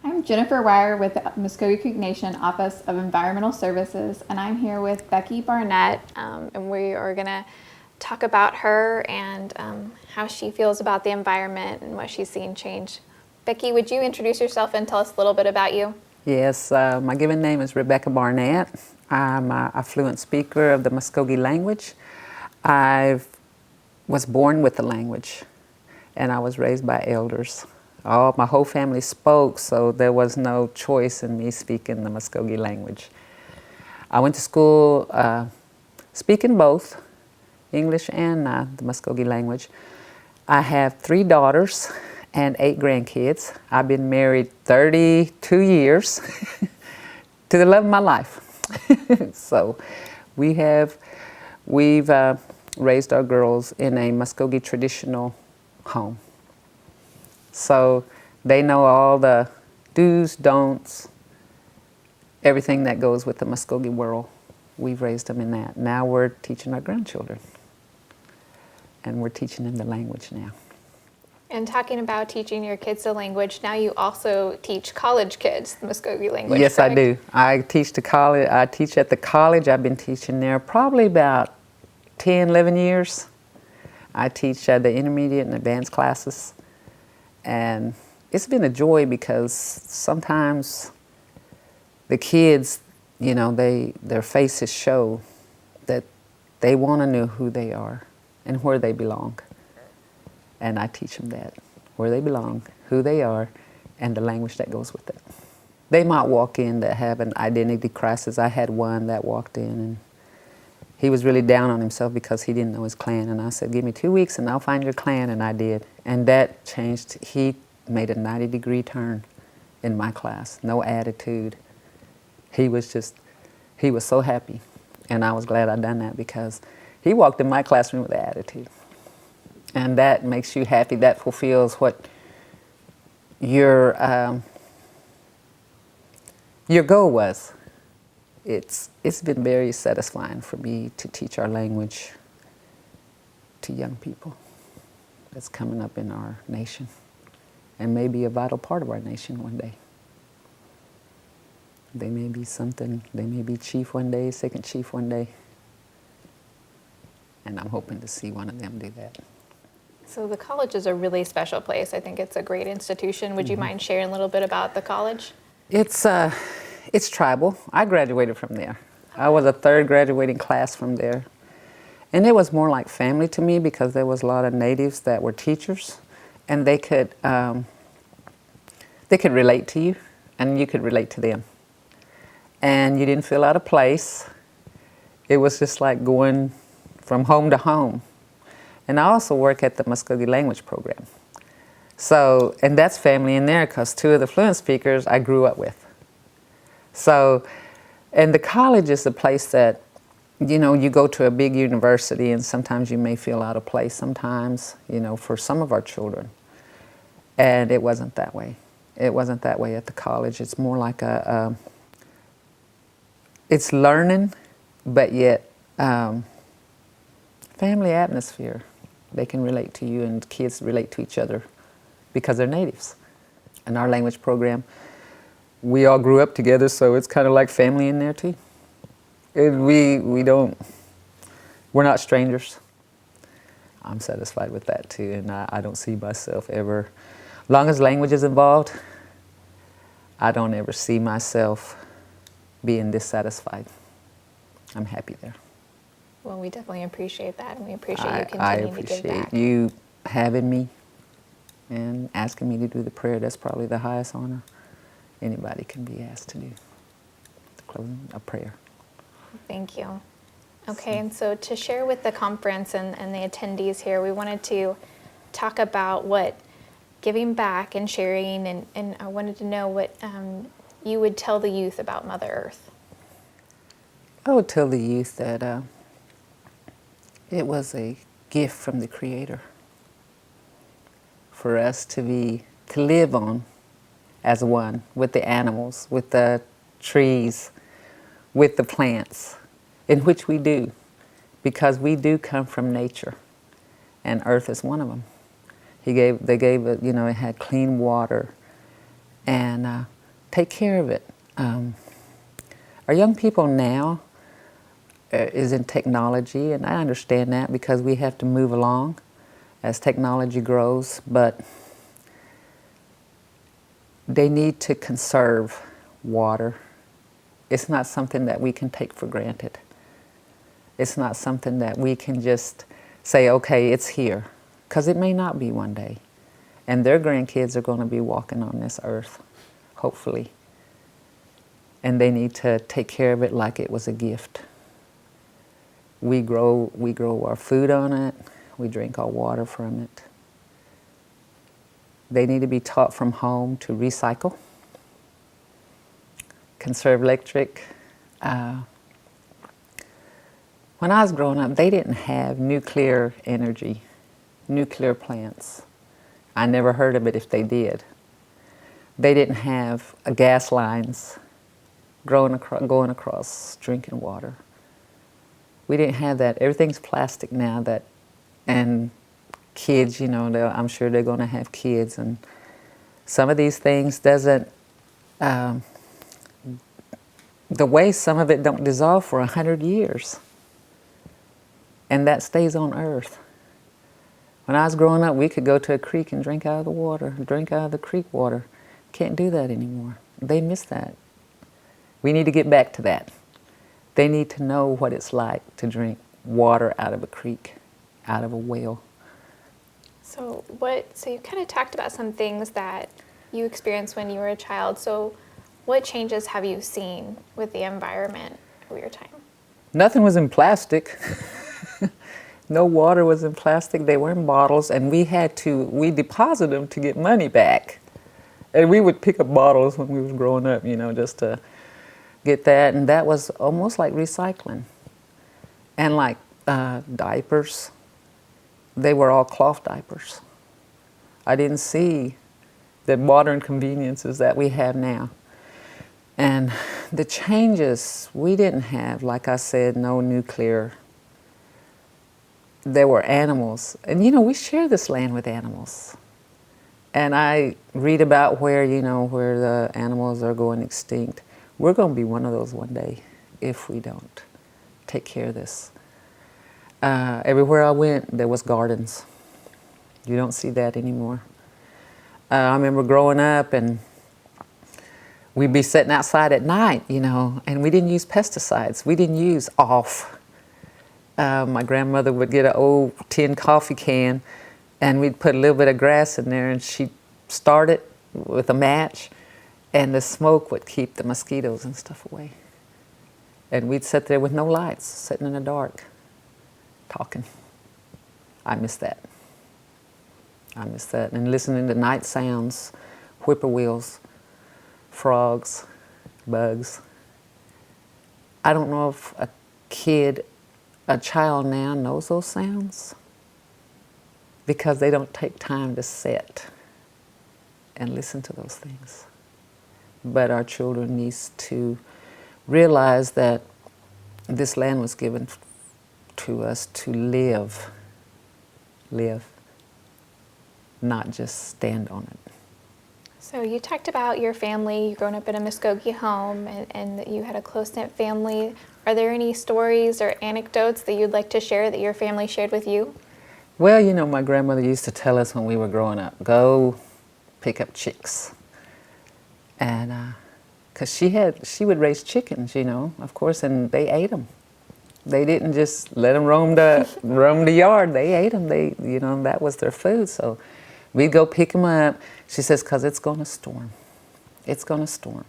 I'm Jennifer Reyher with the Muscogee Nation Office of Environmental Services, and I'm here with Becky Barnett, and we are going to talk about her and how she feels about the environment and what she's seen change. Becky, would you introduce yourself and tell us a little bit about you? Yes, my given name is Rebecca Barnett. I'm a fluent speaker of the Muscogee language. I was born with the language, and I was raised by elders. My whole family spoke, so there was no choice in me speaking the Muscogee language. I went to school speaking both English and the Muscogee language. I have 3 daughters and 8 grandkids. I've been married 32 years to the love of my life. So we've raised our girls in a Muscogee traditional home. So they know all the do's, don'ts, everything that goes with the Muscogee world. We've raised them in that. Now we're teaching our grandchildren, and we're teaching them the language now. And talking about teaching your kids the language, now you also teach college kids the Muscogee language, Yes, correct? I do. I teach at the college. I've been teaching there probably about 10, 11 years. I teach the intermediate and advanced classes. And it's been a joy because sometimes the kids, their faces show that they want to know who they are and where they belong. And I teach them that, where they belong, who they are, and the language that goes with it. They might walk in that have an identity crisis. I had one that walked in and he was really down on himself because he didn't know his clan. And I said, give me 2 weeks and I'll find your clan, and I did. And that changed. He made a 90-degree turn in my class, no attitude. He was so happy. And I was glad I'd done that because he walked in my classroom with attitude. And that makes you happy. That fulfills what your goal was. It's been very satisfying for me to teach our language to young people that's coming up in our nation and may be a vital part of our nation one day. They may be chief one day, second chief one day, and I'm hoping to see one of them do that. So the college is a really special place. I think it's a great institution. Would you mind sharing a little bit about the college? It's tribal. I graduated from there. I was a 3rd graduating class from there. And it was more like family to me because there was a lot of natives that were teachers, and they could relate to you and you could relate to them. And you didn't feel out of place. It was just like going from home to home. And I also work at the Muscogee language program. So, and that's family in there because 2 of the fluent speakers I grew up with. So, and the college is a place that, you go to a big university and sometimes you may feel out of place sometimes, for some of our children. And it wasn't that way. It wasn't that way at the college. It's more like it's learning, but yet family atmosphere. They can relate to you, and kids relate to each other because they're natives. In our language program, we all grew up together, so it's kind of like family in there too. We're not strangers. I'm satisfied with that too, and I don't see myself ever, as long as language is involved, I don't ever see myself being dissatisfied. I'm happy there. Well, we definitely appreciate that, and we appreciate you I continuing to give back. appreciate you having me and asking me to do the prayer. That's probably the highest honor anybody can be asked to do. Closing a prayer. Thank you. Okay, and so to share with the conference and the attendees here, we wanted to talk about what giving back and sharing, and I wanted to know what you would tell the youth about Mother Earth. I would tell the youth that it was a gift from the Creator for us to live on as one with the animals, with the trees, with the plants, in which we do, because we do come from nature, and Earth is one of them. They gave it, it had clean water, and take care of it. Our young people now is in technology, and I understand that because we have to move along as technology grows, but they need to conserve water. It's not something that we can take for granted. It's not something that we can just say, okay, it's here, because it may not be one day. And their grandkids are going to be walking on this earth, hopefully. And they need to take care of it like it was a gift. We grow our food on it. We drink our water from it. They need to be taught from home to recycle, conserve electric. When I was growing up, they didn't have nuclear energy, nuclear plants. I never heard of it if they did. They didn't have gas lines going across drinking water. We didn't have that. Everything's plastic now. And kids, you know, I'm sure they're going to have kids, and some of these things doesn't. The waste, some of it don't dissolve for 100 years, and that stays on Earth. When I was growing up, we could go to a creek and drink out of the water, drink out of the creek water. Can't do that anymore. They miss that. We need to get back to that. They need to know what it's like to drink water out of a creek, out of a well. So you kind of talked about some things that you experienced when you were a child. So what changes have you seen with the environment over your time? Nothing was in plastic. No water was in plastic. They were in bottles, and we deposited them to get money back. And we would pick up bottles when we was growing up, you know, just to get that. And that was almost like recycling. And like diapers, they were all cloth diapers. I didn't see the modern conveniences that we have now. And the changes, we didn't have, like I said, no nuclear. There were animals. And, you know, we share this land with animals. And I read about where the animals are going extinct. We're going to be one of those one day if we don't take care of this. Everywhere I went, there was gardens. You don't see that anymore. I remember growing up, and we'd be sitting outside at night, you know, and we didn't use pesticides. We didn't use off. My grandmother would get an old tin coffee can, and we'd put a little bit of grass in there, and she'd start it with a match, and the smoke would keep the mosquitoes and stuff away. And we'd sit there with no lights, sitting in the dark, talking. I miss that. I miss that. And listening to night sounds, whippoorwills, frogs, bugs. I don't know if a child now knows those sounds, because they don't take time to sit and listen to those things. But our children need to realize that this land was given to us to live, not just stand on it. So you talked about your family, you growing up in a Muscogee home, and that you had a close-knit family. Are there any stories or anecdotes that you'd like to share that your family shared with you? Well, you know, my grandmother used to tell us when we were growing up, go pick up chicks. And because she would raise chickens, you know, of course, and they ate them. They didn't just let them roam the yard. They ate them. That was their food. So we'd go pick them up. She says, because it's going to storm. It's going to storm.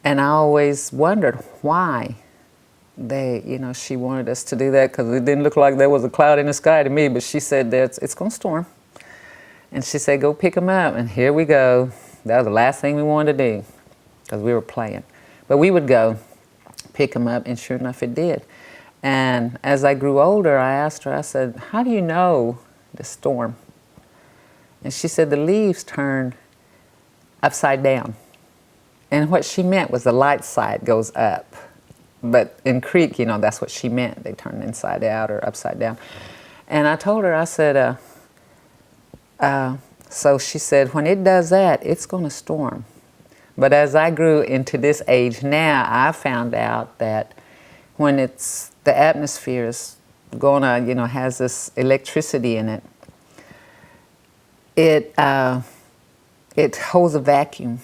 And I always wondered why she wanted us to do that, because it didn't look like there was a cloud in the sky to me, but she said that it's going to storm. And she said, go pick them up. And here we go. That was the last thing we wanted to do, because we were playing. But we would go pick them up, and sure enough, it did. And as I grew older, I asked her, I said, how do you know the storm? And she said, the leaves turn upside down. And what she meant was the light side goes up. But in Creek, you know, that's what she meant. They turn inside out or upside down. And I told her, I said, So she said, when it does that, it's going to storm. But as I grew into this age now, I found out that when it's the atmosphere is going to, has this electricity in it, it holds a vacuum,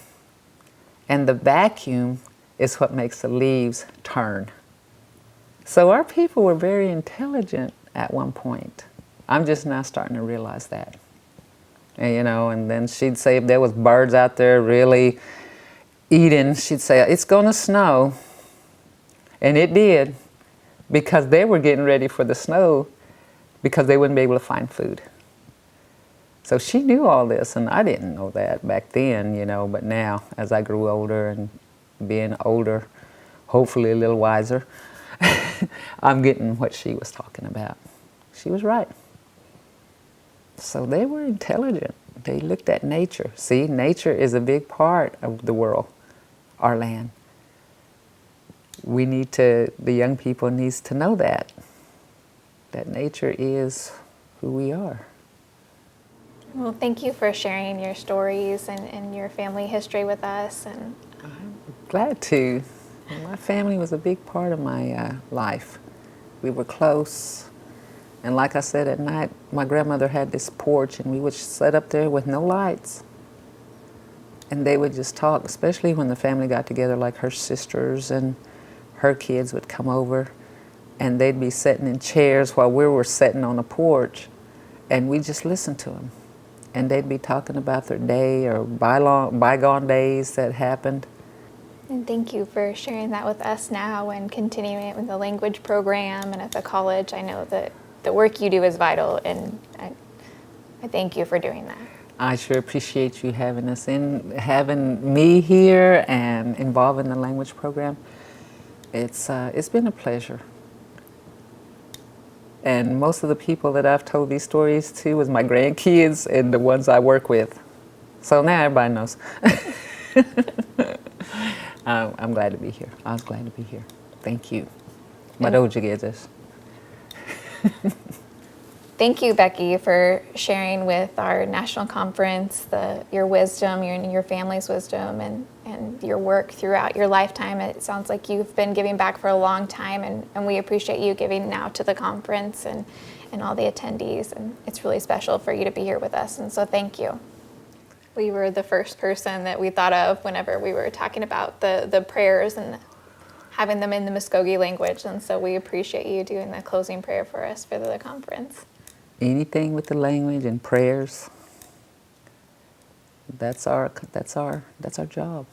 and the vacuum is what makes the leaves turn. So our people were very intelligent at one point. I'm just now starting to realize that. And, and then she'd say if there was birds out there really eating, she'd say, it's going to snow. And it did, because they were getting ready for the snow because they wouldn't be able to find food. So she knew all this, and I didn't know that back then, but now, as I grew older and being older, hopefully a little wiser, I'm getting what she was talking about. She was right. So they were intelligent. They looked at nature. See, nature is a big part of the world, our land. The young people needs to know that nature is who we are. Well, thank you for sharing your stories and your family history with us. And I'm glad to. My family was a big part of my life. We were close. And like I said, at night, my grandmother had this porch, and we would sit up there with no lights. And they would just talk, especially when the family got together, like her sisters and her kids would come over, and they'd be sitting in chairs while we were sitting on the porch, and we just listened to them. And they'd be talking about their day or bygone days that happened. And thank you for sharing that with us now and continuing it with the language program and at the college. I know that the work you do is vital, and I thank you for doing that. I sure appreciate you having having me here and involved in the language program. It's been a pleasure. And most of the people that I've told these stories to was my grandkids and the ones I work with. So now everybody knows. I'm glad to be here. I was glad to be here. Thank you. Thank you, Becky, for sharing with our national conference your wisdom, your family's wisdom, and your work throughout your lifetime. It sounds like you've been giving back for a long time, and we appreciate you giving now to the conference and all the attendees. And it's really special for you to be here with us, and so thank you. We were the first person that we thought of whenever we were talking about the prayers and having them in the Muscogee language, and so we appreciate you doing the closing prayer for us for the conference. Anything with the language and prayers, that's our job.